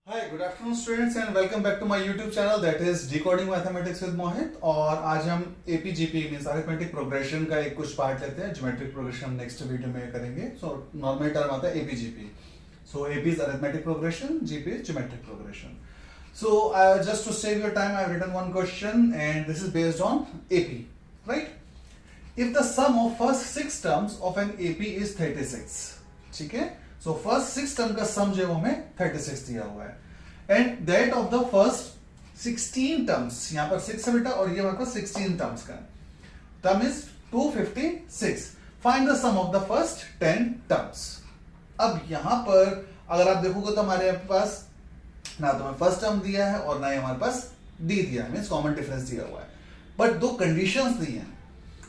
Hi good afternoon students and welcome back to my YouTube channel that is decoding mathematics with Mohit. और आज हम AP GP means arithmetic progression का एक कुछ part लेते हैं। ज्योमेट्रिक प्रोग्रेशन नेक्स्ट वीडियो में करेंगे। सो नॉर्मल टर्म आता है AP GP. So AP is arithmetic progression, GP is geometric progression. So just to save your time I have written one question and this is based on AP, right? If the sum of first 6 terms of an AP is 36, ठीक है? So first 6 term का सम जो है वो हमें 36 दिया हुआ है and that of the first 16 terms, यहां पर 6 है बेटा और ये हमारे पास 16 टर्म्स का term is 256। Find the sum of the first 10 terms. अब यहां पर अगर आप देखोगे तो हमारे पास ना तो हमें फर्स्ट टर्म दिया है और ना ही हमारे पास डी दिया है, मींस कॉमन डिफरेंस दिया हुआ है, बट दो कंडीशंस दी हैं।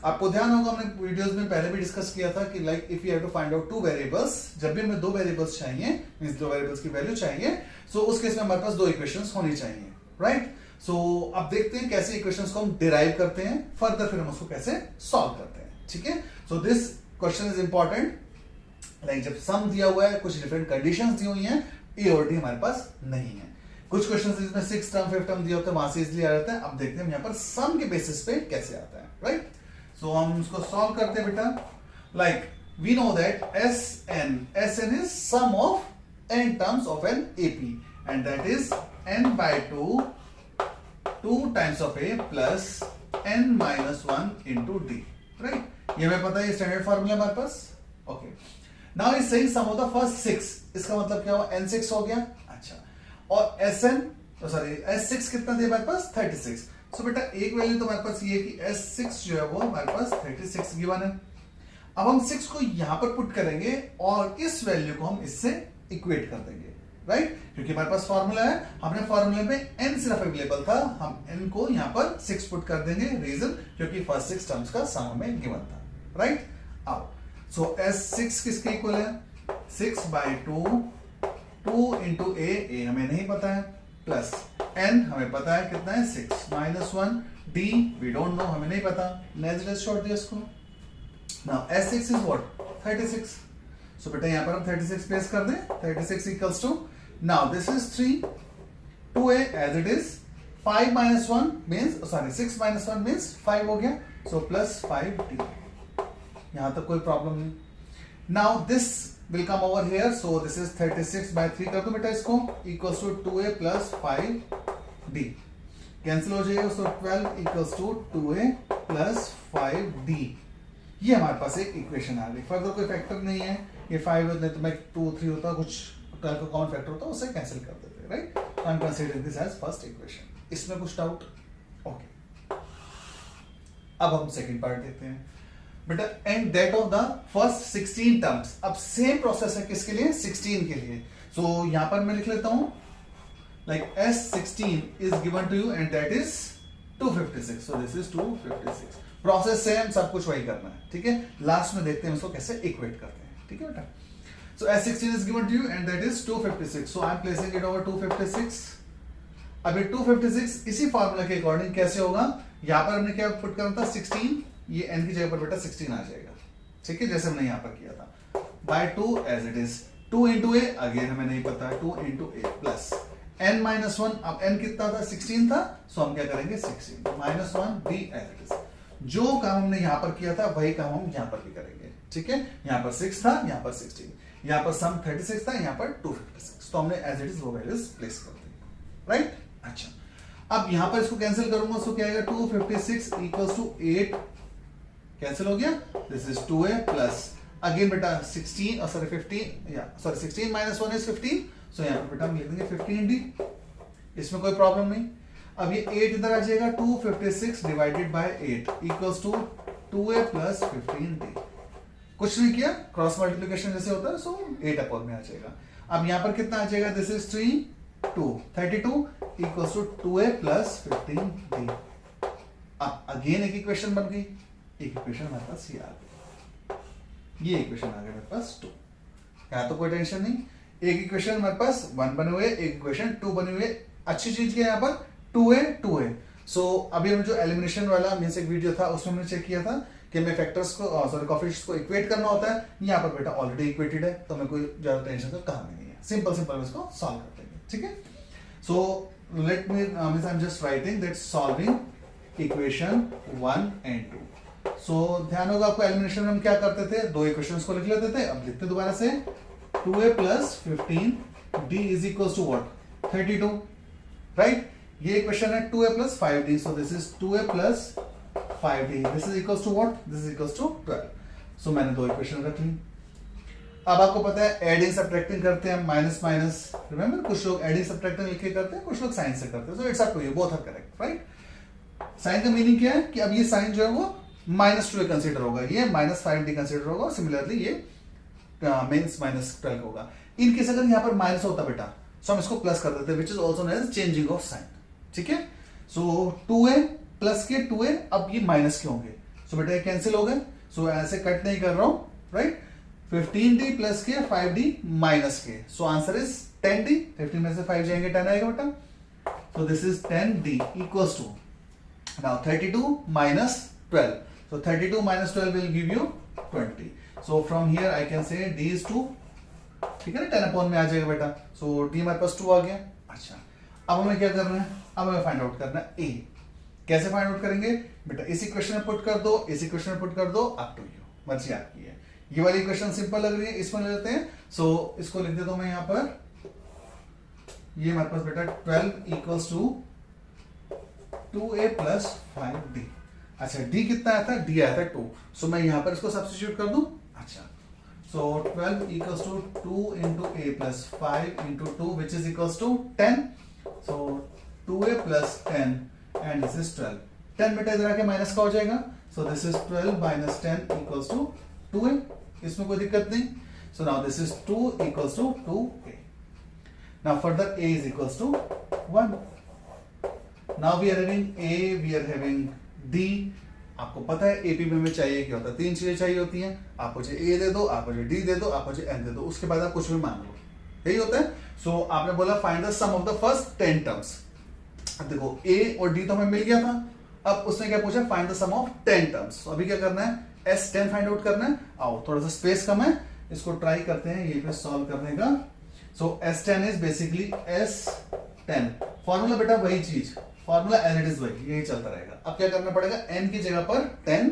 आपको ध्यान होगा हमने वीडियोस में पहले भी डिस्कस किया था कि like if you have to find out two variables, जब भी हमें दो वेरिएबल्स चाहिए, मींस दो वेरिएबल्स की वैल्यू चाहिए, सो उस केस में हमारे पास दो इक्वेशंस होनी चाहिए, राइट? सो अब देखते हैं कैसे इक्वेशंस को हम डिराइव करते हैं, फर्दर फिर हम उसको कैसे सॉल्व करते हैं, ठीक है? So this question is important. Like जब सम दिया हुआ है, कुछ डिफरेंट कंडीशंस दी हुई हैं, ए और डी हमारे पास नहीं है। कुछ क्वेश्चंस जिसमें 6 टर्म 5 टर्म दिया होता है वहां से इजीली आ जाता है। अब देखते हैं हम यहाँ पर सम के बेसिस पे कैसे आता है, राइट? सो हम इसको सॉल्व करते हैं बेटा। Like we know that SN is sum of n terms of an AP and that is n by 2 times of A plus n minus 1 into D, right? ये हमें पता है, स्टैंडर्ड फार्मूला हमारे पास। Okay, now is saying sum of the first 6। इसका मतलब क्या हुआ? n6 हो गया। अच्छा, और S6 कितना दिया हमारे पास? 36। सो बेटा एक वैल्यू तो हमारे पास ये कि S6 जो है वो हमारे पास 36 गिवन है। अब हम 6 को यहां पर पुट करेंगे और इस वैल्यू को हम इससे इक्वेट कर देंगे, राइट? क्योंकि हमारे पास फॉर्मूला है, हमने फॉर्मूले में n सिर्फ अवेलेबल था, हम n को यहां पर 6 पुट कर देंगे। रीजन क्योंकि फर्स्ट 6 टर्म्स का सम हमें गिवन था, राइट? अब सो S6 किसके इक्वल है? 6/2 2 इंटू ए हमें नहीं पता है, प्लस n हमें पता है कितना है 6 minus 1 d we don't know, हमें नहीं पता। नेक्स्ट छोड़ दिया इसको। Now S6 is what? 36। सो बेटा यहां पर हम 36 प्लेस कर दें। 36 equals to, now this is 3 2a as it is, 5 minus 1 means 6 minus 1 means 5 हो गया। So plus 5d। यहां तक कोई प्रॉब्लम नहीं। Now this will come over here, so this is 36/3 कर दो बेटा इसको, equals to 2a plus 5d। Cancel हो जाएगा, so 12 equals to 2a plus 5d। ये हमारे पास एक इक्वेशन आ गई। फर्दर कोई फैक्टर नहीं है, ये 5 नहीं तो मैं 2 3 होता, कुछ 12 का कॉमन फैक्टर होता, उसे कैंसिल कर देते, right? I am considering this as first equation. इसमें कुछ डाउट? ओके, अब हम सेकंड पार्ट देखते हैं बेटा। And that of the first 16 terms. अब सेम प्रोसेस है किसके लिए? 16 के लिए। सो यहां पर मैं लिख लेता हूं like S16 is given to you and that is 256। So this is 256। Process same, सब कुछ वही करना है, ठीक है? लास्ट में देखते हैं इसको कैसे इक्वेट करते हैं, ठीक है बेटा? So S16 is given to you and that is 256। So I am placing it over 256। अब ये 256 इसी फॉर्मूला के अकॉर्डिंग कैसे होगा? यहां पर हमने क्या पुट करना था? 16, ये n की जगह पर बेटा 16 आ जाएगा, ठीक है? जैसे हमने यहां पर किया था, by 2 as it is. 2 into a, again हमें नहीं पता, 2 into a plus n minus 1। अब n कितना था? 16 था, सो हम क्या करेंगे? 16 minus 1 d as it is. जो काम हमने यहां पर किया था वही काम हम यहां पर भी करेंगे, ठीक है? यहां पर 6 था, यहां पर 16, यहां पर सम 36 था, यहां पर 256, तो हमने एज इट इज वो वैल्यूज प्लेस कर दी, राइट? अच्छा, अब यहां पर इसको कैंसिल करूंगा, सो क्या आएगा? 256 इक्वल्स टू 8 कैंसिल हो गया। This is 2a plus again बेटा 16 और 16 माइनस 1 इज 15। सो यहां पर बेटा हम लिख देंगे 15d। इसमें कोई प्रॉब्लम नहीं। अब ये 8 इधर आ जाएगा, 256 divided by 8 equals to 2a plus 15d। कुछ नहीं किया, क्रॉस मल्टीप्लिकेशन जैसे होता है, सो 8 अपॉन में आ जाएगा। अब यहां पर कितना आ जाएगा? This is 32 equals to 2a plus 15d। अब अगेन एक इक्वेशन बन गई। एक इक्वेशन हमारे पास ये आ गई, ये इक्वेशन आ गया मेरे पास 2। यहां तो कोई टेंशन नहीं। एक इक्वेशन हमारे पास 1 बने हुए, एक इक्वेशन 2 बने हुए। अच्छी चीज क्या है यहाँ पर? 2a। सो अभी हम जो एलिमिनेशन वाला मींस एक वीडियो था उसमें हमने चेक किया था कि हमें फैक्टर्स को कोएफिशिएंट्स को इक्वेट करना होता है। यहाँ पर बेटा ऑलरेडी इक्वेटेड है, तो हमें कोई ज्यादा टेंशन का काम नहीं है। सिंपल इसको सॉल्व कर देंगे। ठीक है. So let me I am just writing that solving equation 1 and 2. सो ध्यान होगा आपको, एलिमिनेशन में हम क्या करते थे, दो इक्वेशंस को लिख लेते थे. अब लिखते दोबारा से 2a plus 15d is equals to what, 32, right. ये इक्वेशन है 2a plus 5d, so this is 2a plus 5d, this is equals to what, this is equals to 12. so मैंने दो इक्वेशन रख ली. अब आपको पता है एडिंग सब्ट्रैक्टिंग करते हैं, माइनस माइनस, रिमेंबर कुछ लोग एडिंग सब्ट्रैक्टिंग लिख के करते हैं, कुछ लोग साइन से करते हैं. So it's up to you, both are correct, right. Sign का मीनिंग क्या है कि अब ये साइन जो है वो -2a कंसीडर होगा, ये -5d कंसीडर होगा, और सिमिलरली ये मींस -12 होगा. इन केस अगर यहाँ पर माइनस होता बेटा, सो हम इसको प्लस कर देते हैं, which is also known as changing of sign. ठीक है. सो 2a प्लस के 2a, अब ये माइनस के होंगे, सो बेटा ये कैंसिल हो गए. सो ऐसे कट नहीं कर रहा हूं, राइट. 15d प्लस के 5d माइनस के, सो आंसर इज 10d. 15 में से 5 जाएंगे 10 आएगा बेटा. So this is 10d equals to now 32 minus 12. So 32 minus 12 will give you 20. So from here I can say d is 2. ठीक है ना, 10 अपॉन में आ जाएगा बेटा. So d हमारे पास 2 आ गया. अच्छा, अब हमें क्या करना है, अब हमें फाइंड आउट करना है a. कैसे फाइंड आउट करेंगे बेटा, इस इक्वेशन में पुट कर दो, इस इक्वेशन में पुट कर दो, अप टू यू, मर्जी आपकी है. ये वाली इक्वेशन सिंपल लग रही है, इसमें ले लेते हैं. सो इसको लिख देता हूं मैं यहां पर. ये हमारे पास बेटा 12 equals to 2a plus 5d. अच्छा, d कितना आया था, d आया था 2. सो मैं यहां पर इसको सब्स्टिट्यूट कर दूं. अच्छा, सो 12 equals to 2 into a plus 5 into 2 which is equals to 10. so 2a plus 10 and this is 12. 10 बेटा इधर आके माइनस का हो जाएगा. सो this is 12 minus 10 equals to 2a. इसमें कोई दिक्कत नहीं. So now this is 2 equals to 2a. Now further a is equals to 1. Now we are having A, we are having D. आपको पता है एपी में चाहिए क्या होता है, 3 चीजें चाहिए होती हैं. आप मुझे A दे दो, आप मुझे D दे दो, आप मुझे N दे दो, उसके बाद आप कुछ भी मांग लो. यही होता है. सो आपने बोला find the sum of the first 10 terms. अब देखो A और D तो हमें मिल गया था. अब उसने क्या पूछा, find the sum of 10 terms. अभी क्या करना है, S10 फाइंड आउट करना है. आओ, थोड़ा सा स्पेस कम है, इसको ट्राई करते हैं ये पे सॉल्व करने का. सो S10 is basically S10. Formula बेटा वही चीज, फॉर्मूला एज इट इज वही, यही चलता रहेगा. अब क्या करना पड़ेगा, n की जगह पर 10,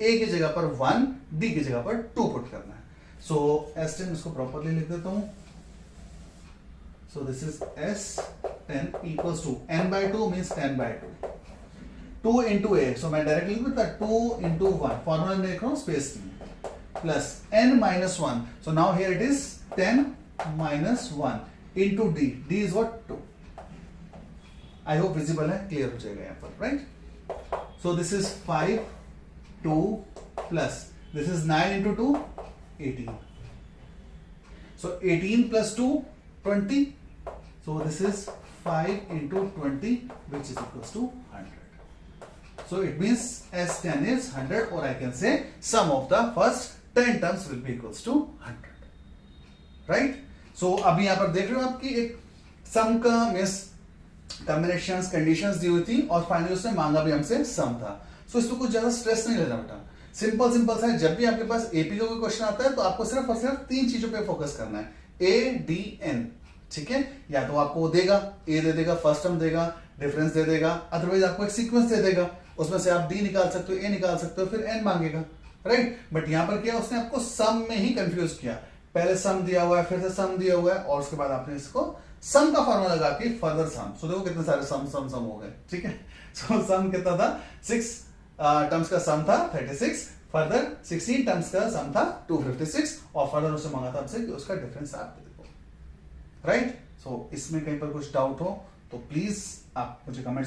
a की जगह पर 1, d की जगह पर 2 पुट करना है. सो S10 इसको प्रॉपरली लिख देता हूं. So this is S10 equals to n by 2 means 10 by 2. 2 into a, so मैं डायरेक्टली लिख देता 2 into 1, फॉर्मूला में लिख रहा हूं, स्पेस नहीं, plus n minus 1. So now here it is 10 minus 1 into d. d is what, 2. I hope visible है, clear हो जाएगा यहां पर, right. So this is 5 2 plus this is 9 into 2 18. So 18 plus 2 20. So this is 5 into 20 which is equals to 100. So it means S10 is 100, or I can say sum of the first 10 terms will be equals to 100, right. So अभी यहां पर देख रहे हो आपकी एक सम का miss combinations conditions दी हुई थी, और फाइनली उसने मांगा भी हमसे सम था. सो इसमें कुछ ज्यादा स्ट्रेस नहीं लेना बेटा, सिंपल सा है. जब भी आपके पास एपी का कोई क्वेश्चन आता है तो आपको सिर्फ और सिर्फ 3 चीजों पे फोकस करना है, ए डी एन. ठीक है, या तो आपको देगा, ए दे देगा, फर्स्ट टर्म देगा, डिफरेंस दे देगा, अदरवाइज आपको एक सीक्वेंस दे देगा, उसमें से आप डी निकाल सकते हो, ए निकाल सकते हो, फिर एन मांगेगा, राइट. बट यहां पर क्या, उसने आपको सम में ही कंफ्यूज किया. पहले सम दिया हुआ है, फिर से सम दिया हुआ है, और उसके बाद आपने इसको सम का फॉर्मूला लगा के फर्दर सम. सो देखो कितने सारे सम हो गए. ठीक है, सो सम कितना था, 6 टर्म्स का सम था 36, फर्दर 16 टर्म्स का सम था 256, और फर्दर उससे मांगा था हमसे कि उसका डिफरेंस आप दे दो, राइट. सो इसमें कहीं पर कुछ डाउट हो तो प्लीज आप मुझे कमेंट